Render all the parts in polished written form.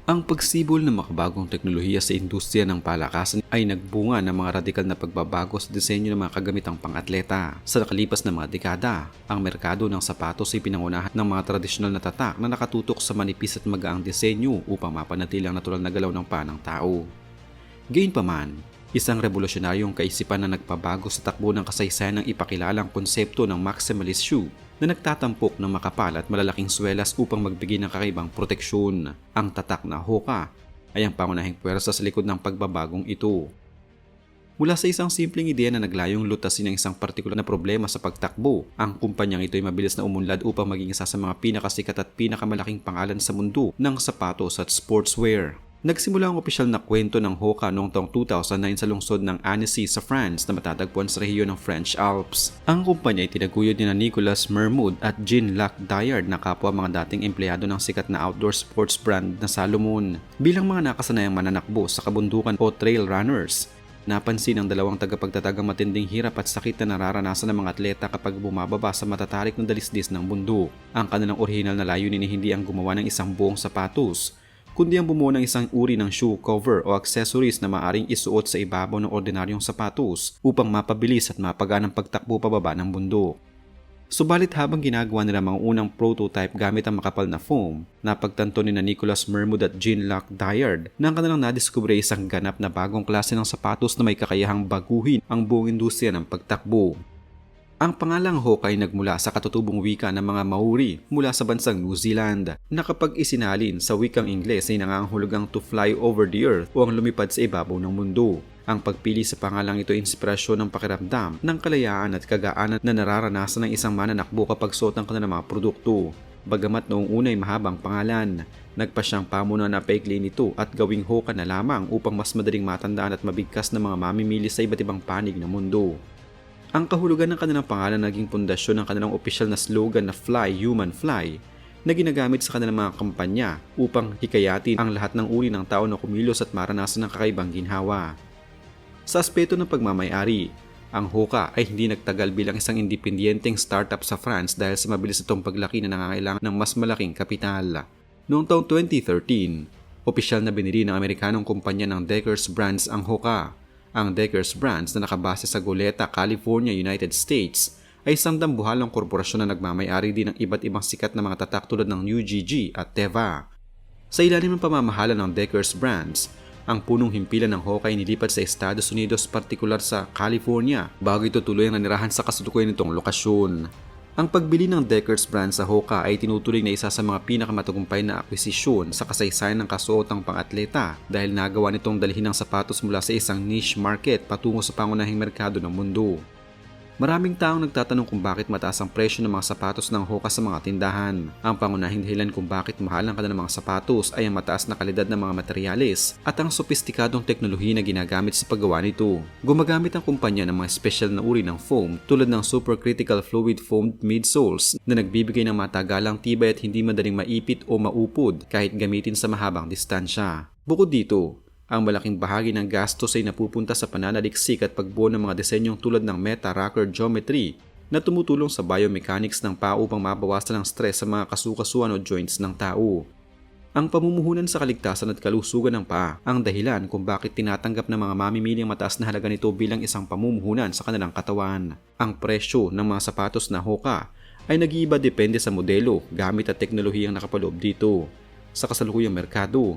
Ang pagsibol ng makabagong teknolohiya sa industriya ng palakasan ay nagbunga ng mga radikal na pagbabago sa disenyo ng mga kagamitang pang-atleta. Sa nakalipas na mga dekada, ang merkado ng sapatos ay pinangunahan ng mga tradisyonal na tatak na nakatutok sa manipis at magaang disenyo upang mapanatili ang natural na galaw ng paa ng tao. Gayunpaman, isang revolusyonaryong kaisipan na nagpabago sa takbo ng kasaysayan ng ipakilalang konsepto ng maximalist shoe na nagtatampok ng makapal at malalaking swelas upang magbigay ng kakaibang proteksyon. Ang tatak na Hoka ay ang pangunahing puwersa sa likod ng pagbabagong ito. Mula sa isang simpleng ideya na naglayong lutasin ang isang partikular na problema sa pagtakbo, ang kumpanyang ito ay mabilis na umunlad upang maging isa sa mga pinakasikat at pinakamalaking pangalan sa mundo ng sapatos at sportswear. Nagsimula ang opisyal na kwento ng Hoka noong taong 2009 sa lungsod ng Annecy sa France na matatagpuan sa rehiyon ng French Alps. Ang kumpanya ay tinaguyod ni Nicolas Mermoud at Jean-Luc Dayard na kapwa mga dating empleyado ng sikat na outdoor sports brand na Salomon. Bilang mga nakasanayang mananakbo sa kabundukan o trail runners, napansin ng dalawang tagapagtatag ang matinding hirap at sakit na nararanasan ng mga atleta kapag bumababa sa matatarik na dalisdis ng bundok. Ang kanilang orihinal na layunin ay hindi ang gumawa ng isang buong sapatos, kundi ang bumuo ng isang uri ng shoe cover o accessories na maaaring isuot sa ibabaw ng ordinaryong sapatos upang mapabilis at mapagaan ang pagtakbo pababa ng bundok. Subalit habang ginagawa nila mga unang prototype gamit ang makapal na foam, napagtanto ni Nicolas Mermoud at Jean-Luc Dayard na ang kanilang nadiskubre isang ganap na bagong klase ng sapatos na may kakayahang baguhin ang buong industriya ng pagtakbo. Ang pangalang Hoka ay nagmula sa katutubong wika ng mga Maori mula sa bansang New Zealand na kapag isinalin sa wikang Ingles ay nangangahulugang to fly over the earth o ang lumipad sa ibabaw ng mundo. Ang pagpili sa pangalang ito ay inspirasyon ng pakiramdam ng kalayaan at kagaanan na nararanasan ng isang mananakbo kapag suot ang kanilang mga produkto. Bagamat noong una ay mahabang pangalan, nagpa siyang pamunuan na paikli nito at gawing Hoka na lamang upang mas madaling matandaan at mabigkas ng mga mamimili sa iba't ibang panig ng mundo. Ang kahulugan ng kanilang pangalan naging pundasyon ng kanilang opisyal na slogan na Fly Human Fly na ginagamit sa kanilang mga kampanya upang hikayatin ang lahat ng uri ng tao na kumilos at maranasan ng kakaibang ginhawa. Sa aspeto ng pagmamayari, ang Hoka ay hindi nagtagal bilang isang independenteng startup sa France dahil sa mabilis itong paglaki na nangangailangan ng mas malaking kapital. Noong taong 2013, opisyal na binili ng Amerikanong kumpanya ng Deckers Brands ang Hoka. Ang Deckers Brands na nakabase sa Goleta, California, United States ay isang dambuhalang korporasyon na nagmamayari din ng iba't ibang sikat na mga tatak tulad ng UGG at Teva. Sa ilalim ng pamamahala ng Deckers Brands, ang punong himpilan ng Hoka ay nilipat sa Estados Unidos, partikular sa California, bago ito tuloy ang nanirahan sa kasalukuyan nitong lokasyon. Ang pagbili ng Deckers Brand sa Hoka ay tinuturing na isa sa mga pinakamatagumpay na akwisisyon sa kasaysayan ng kasuotang pang-atleta dahil nagawa nitong dalhin ang sapatos mula sa isang niche market patungo sa pangunahing merkado ng mundo. Maraming taong nagtatanong kung bakit mataas ang presyo ng mga sapatos ng Hoka sa mga tindahan. Ang pangunahing dahilan kung bakit mahal ang kanilang mga sapatos ay ang mataas na kalidad ng mga materyales at ang sopistikadong teknolohiya na ginagamit sa paggawa nito. Gumagamit ang kumpanya ng mga special na uri ng foam tulad ng supercritical fluid foamed midsoles na nagbibigay ng matagalang tibay at hindi madaling maipit o maupod kahit gamitin sa mahabang distansya. Bukod dito, ang malaking bahagi ng gastos ay napupunta sa pananaliksik at pagbuo ng mga disenyong tulad ng Meta Rocker Geometry na tumutulong sa biomechanics ng paa upang mabawasan ang stress sa mga kasukasuan o joints ng tao. Ang pamumuhunan sa kaligtasan at kalusugan ng paa ang dahilan kung bakit tinatanggap ng mga mamimili ang mataas na halaga nito bilang isang pamumuhunan sa kanilang katawan. Ang presyo ng mga sapatos na Hoka ay nag-iiba depende sa modelo, gamit at teknolohiyang nakapaloob dito. Sa kasalukuyang merkado,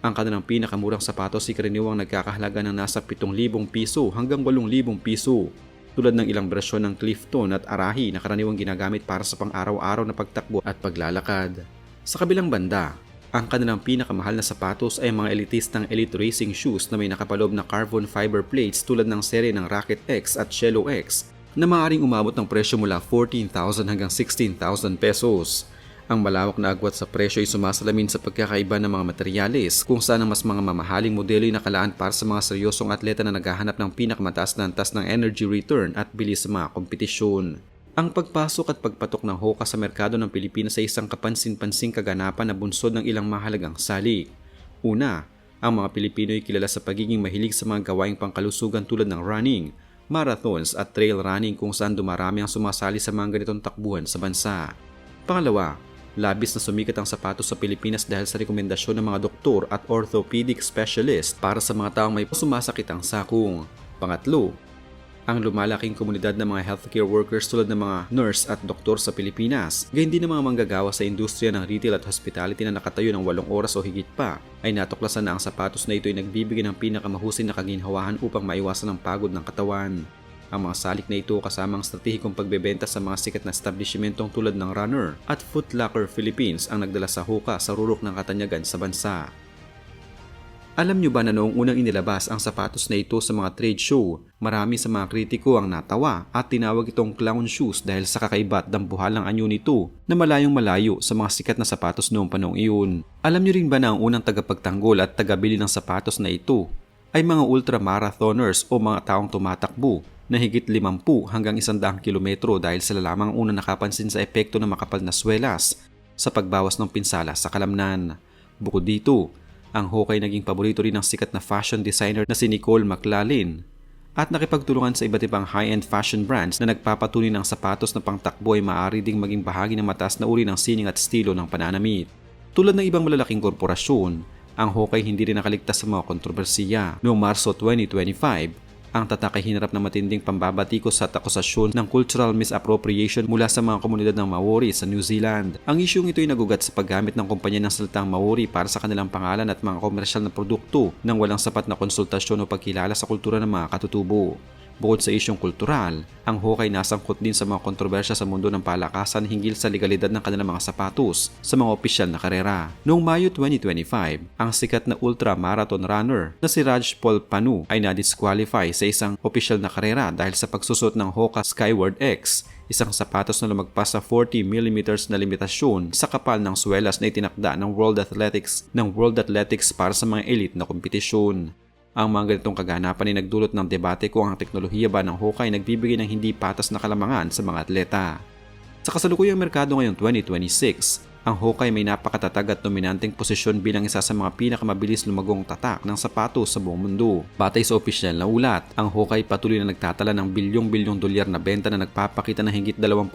ang kanilang pinakamurang sapatos ay karaniwang nagkakahalaga ng nasa 7,000 piso hanggang 8,000 piso, tulad ng ilang bersyon ng Clifton at Arahi na karaniwang ginagamit para sa pang-araw-araw na pagtakbo at paglalakad. Sa kabilang banda, ang kanilang pinakamahal na sapatos ay mga elitistang elite racing shoes na may nakapaloob na carbon fiber plates tulad ng seri ng Rocket X at Cello X na maaaring umabot ng presyo mula 14,000 hanggang 16,000 pesos. Ang malawak na agwat sa presyo ay sumasalamin sa pagkakaiba ng mga materyales kung saan ang mas mga mamahaling modelo ay nakalaan para sa mga seryosong atleta na naghahanap ng pinakamataas na antas ng energy return at bilis sa mga kompetisyon. Ang pagpasok at pagpatok ng Hoka sa merkado ng Pilipinas ay isang kapansin-pansing kaganapan na bunsod ng ilang mahalagang salik. Una, ang mga Pilipino ay kilala sa pagiging mahilig sa mga gawaing pangkalusugan tulad ng running, marathons at trail running kung saan dumarami ang sumasali sa mga ganitong takbuhan sa bansa. Pangalawa, Labis na sumikat ang sapatos sa Pilipinas dahil sa rekomendasyon ng mga doktor at orthopedic specialist para sa mga taong may sumasakit ang sakong. Pangatlo, ang lumalaking komunidad ng mga healthcare workers tulad ng mga nurse at doktor sa Pilipinas, gayon din ng mga manggagawa sa industriya ng retail at hospitality na nakatayo ng 8 oras o higit pa, ay natuklasan na ang sapatos na ito ay nagbibigay ng pinakamahusay na kaginhawahan upang maiwasan ang pagod ng katawan. Ang mga salik na ito kasama ang stratehikong pagbebenta sa mga sikat na establishmentong tulad ng Runner at Foot Locker Philippines ang nagdala sa Hoka sa rurok ng katanyagan sa bansa. Alam nyo ba na noong unang inilabas ang sapatos na ito sa mga trade show, marami sa mga kritiko ang natawa at tinawag itong clown shoes dahil sa kakaiba at dambuhalang anyo nito na malayong malayo sa mga sikat na sapatos noong panahong iyon. Alam nyo rin ba na ang unang tagapagtanggol at tagabili ng sapatos na ito ay mga ultramarathoners o mga taong tumatakbo na higit 50 hanggang 100 kilometro dahil sila lamang ang unang nakapansin sa epekto ng makapal na swelas sa pagbawas ng pinsala sa kalamnan. Bukod dito, ang Hoka ay naging paborito rin ng sikat na fashion designer na si Nicole McLaughlin at nakipagtulungan sa iba't ibang high-end fashion brands na nagpapatunay ng sapatos na pangtakbo ay maaari ding maging bahagi ng mataas na uri ng sining at estilo ng pananamit. Tulad ng ibang malalaking korporasyon, ang Hoka ay hindi rin nakaligtas sa mga kontrobersiya. Noong Marso 2025, ang tatak ay hinarap ng matinding pambabatikos at akusasyon ng cultural misappropriation mula sa mga komunidad ng Maori sa New Zealand. Ang isyung ito ay nagugat sa paggamit ng kumpanya ng salitang Maori para sa kanilang pangalan at mga komersyal na produkto nang walang sapat na konsultasyon o pagkilala sa kultura ng mga katutubo. Bukod sa isyong kultural, ang Hoka ay nasangkot din sa mga kontrobersya sa mundo ng palakasan hinggil sa legalidad ng kanilang mga sapatos sa mga opisyal na karera. Noong Mayo 2025, ang sikat na ultra-marathon runner na si Raj Paul Panu ay na-disqualify sa isang opisyal na karera dahil sa pagsusot ng Hoka Skyward X, isang sapatos na lumagpas sa 40 mm na limitasyon sa kapal ng swelas na itinakda ng World Athletics para sa mga elite na kompetisyon. Ang mga ganitong kaganapan ay nagdulot ng debate kung ang teknolohiya ba ng Hoka ay nagbibigay ng hindi patas na kalamangan sa mga atleta. Sa kasalukuyang merkado ngayong 2026, ang Hoka ay may napakatatag at dominanteng posisyon bilang isa sa mga pinakamabilis lumagong tatak ng sapatos sa buong mundo. Batay sa opisyal na ulat, ang Hoka ay patuloy na nagtatala ng bilyong-bilyong dolyar na benta na nagpapakita ng higit 20%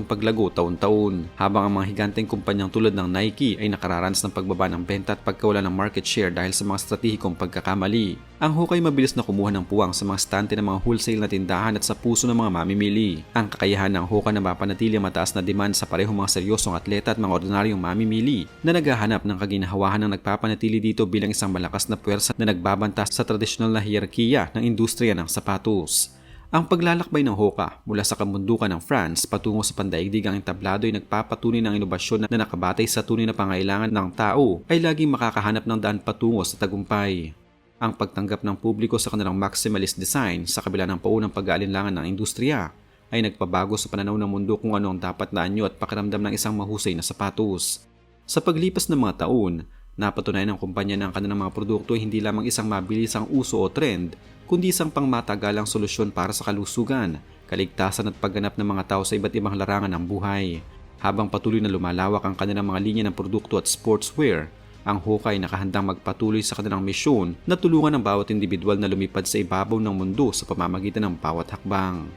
paglago taon-taon, habang ang mga higanteng kumpanyang tulad ng Nike ay nakararanas ng pagbaba ng benta at pagkawala ng market share dahil sa mga stratehikong pagkakamali. Ang Hoka ay mabilis na kumuha ng puwang sa mga stante ng mga wholesale na tindahan at sa puso ng mga mamimili. Ang kakayahan ng Hoka na mapanatili ang mataas na demand sa parehong mga seryosong atleta at mga ordinaryong mamimili na naghahanap ng kaginhawahan ng nagpapanatili dito bilang isang malakas na puwersa na nagbabanta sa tradisyonal na hiyerarkiya ng industriya ng sapatos. Ang paglalakbay ng Hoka mula sa kamundukan ng France patungo sa pandaigdigang entablado ay nagpapatunay ng inobasyon na nakabatay sa tunay na pangailangan ng tao ay laging makakahanap ng daan patungo sa tagumpay. Ang pagtanggap ng publiko sa kanilang maximalist design sa kabila ng paunang pag-aalinlangan ng industriya ay nagpabago sa pananaw ng mundo kung ano ang dapat na anyo at pakiramdam ng isang mahusay na sapatos. Sa paglipas ng mga taon, napatunayan ng kumpanya na ang kanilang mga produkto ay hindi lamang isang mabilisang uso o trend, kundi isang pangmatagalang solusyon para sa kalusugan, kaligtasan at pagganap ng mga tao sa iba't ibang larangan ng buhay. Habang patuloy na lumalawak ang kanilang mga linya ng produkto at sportswear, ang Hoka ay nakahandang magpatuloy sa kanilang misyon na tulungan ang bawat individual na lumipad sa ibabaw ng mundo sa pamamagitan ng bawat hakbang.